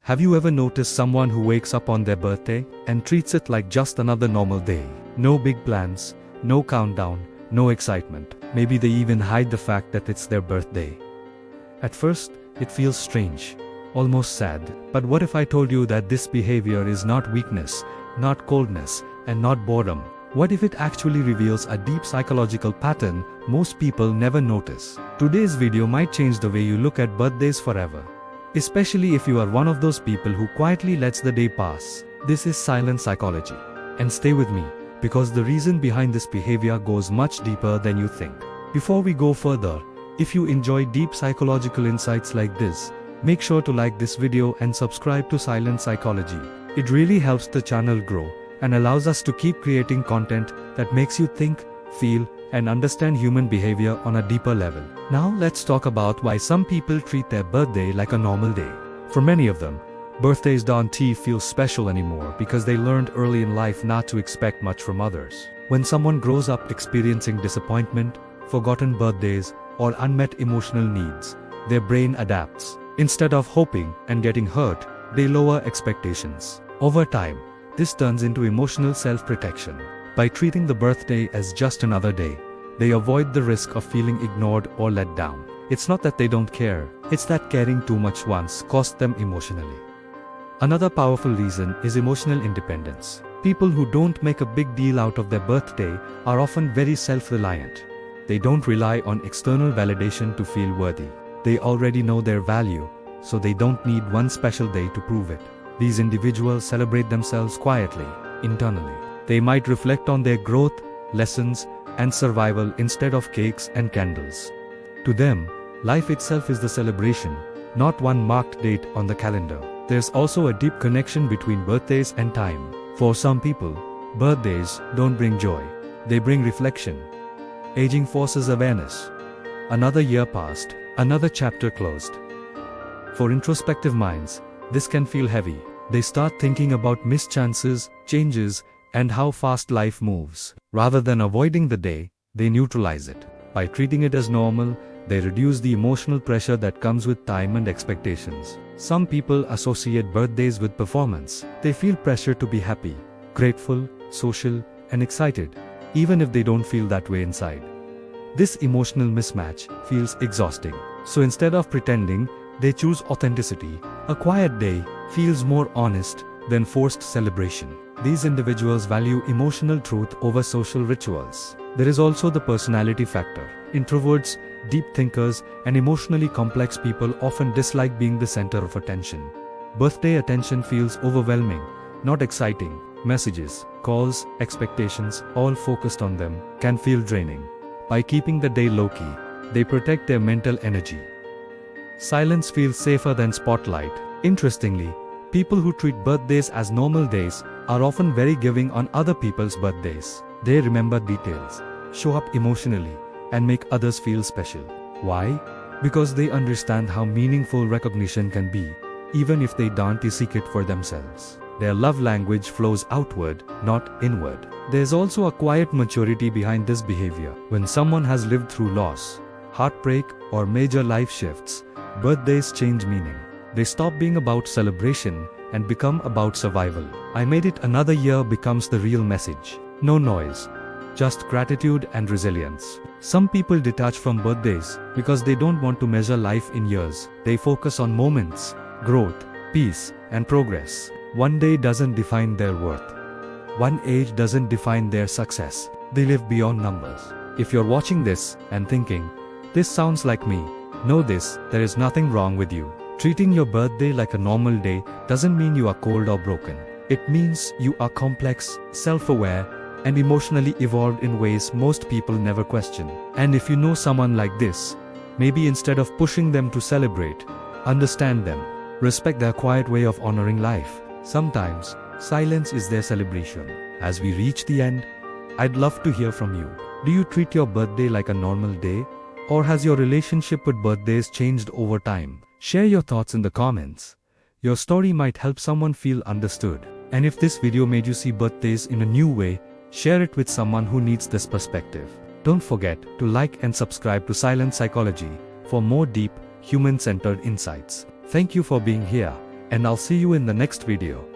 Have you ever noticed someone who wakes up on their birthday and treats it like just another normal day? No big plans, no countdown, no excitement. Maybe they even hide the fact that it's their birthday. At first, it feels strange, almost sad. But what if I told you that this behavior is not weakness, not coldness, and not boredom? What if it actually reveals a deep psychological pattern most people never notice? Today's video might change the way you look at birthdays forever. Especially if you are one of those people who quietly lets the day pass. This is silent psychology. And stay with me, because the reason behind this behavior goes much deeper than you think. Before we go further, if you enjoy deep psychological insights like this, make sure to like this video and subscribe to Silent Psychology. It really helps the channel grow and allows us to keep creating content that makes you think, feel, and understand human behavior on a deeper level. Now let's talk about why some people treat their birthday like a normal day. For many of them, birthdays don't feel special anymore because they learned early in life not to expect much from others. When someone grows up experiencing disappointment, forgotten birthdays, or unmet emotional needs, their brain adapts. Instead of hoping and getting hurt, they lower expectations. Over time, this turns into emotional self-protection. By treating the birthday as just another day, they avoid the risk of feeling ignored or let down. It's not that they don't care, it's that caring too much once cost them emotionally. Another powerful reason is emotional independence. People who don't make a big deal out of their birthday are often very self-reliant. They don't rely on external validation to feel worthy. They already know their value, so they don't need one special day to prove it. These individuals celebrate themselves quietly, internally. They might reflect on their growth, lessons, and survival instead of cakes and candles. To them, life itself is the celebration, not one marked date on the calendar. There's also a deep connection between birthdays and time. For some people, birthdays don't bring joy. They bring reflection. Aging forces awareness. Another year passed, another chapter closed. For introspective minds, this can feel heavy. They start thinking about missed chances, changes, and how fast life moves. Rather than avoiding the day, they neutralize it. By treating it as normal, they reduce the emotional pressure that comes with time and expectations. Some people associate birthdays with performance. They feel pressure to be happy, grateful, social, and excited, even if they don't feel that way inside. This emotional mismatch feels exhausting. So instead of pretending, they choose authenticity. A quiet day feels more honest than forced celebration. These individuals value emotional truth over social rituals. There is also the personality factor. Introverts, deep thinkers, and emotionally complex people often dislike being the center of attention. Birthday attention feels overwhelming, not exciting. Messages, calls, expectations, all focused on them, can feel draining. By keeping the day low-key, they protect their mental energy. Silence feels safer than spotlight. Interestingly, people who treat birthdays as normal days are often very giving on other people's birthdays. They remember details, show up emotionally, and make others feel special. Why? Because they understand how meaningful recognition can be, even if they don't seek it for themselves. Their love language flows outward, not inward. There's also a quiet maturity behind this behavior. When someone has lived through loss, heartbreak, or major life shifts, birthdays change meaning. They stop being about celebration and become about survival. I made it another year becomes the real message. No noise, just gratitude and resilience. Some people detach from birthdays because they don't want to measure life in years. They focus on moments, growth, peace, and progress. One day doesn't define their worth. One age doesn't define their success. They live beyond numbers. If you're watching this and thinking, "This sounds like me," know this, there is nothing wrong with you. Treating your birthday like a normal day doesn't mean you are cold or broken. It means you are complex, self-aware, and emotionally evolved in ways most people never question. And if you know someone like this, maybe instead of pushing them to celebrate, understand them. Respect their quiet way of honoring life. Sometimes, silence is their celebration. As we reach the end, I'd love to hear from you. Do you treat your birthday like a normal day? Or has your relationship with birthdays changed over time? Share your thoughts in the comments. Your story might help someone feel understood. And if this video made you see birthdays in a new way, share it with someone who needs this perspective. Don't forget to like and subscribe to Silent Psychology for more deep, human-centered insights. Thank you for being here, And I'll see you in the next video.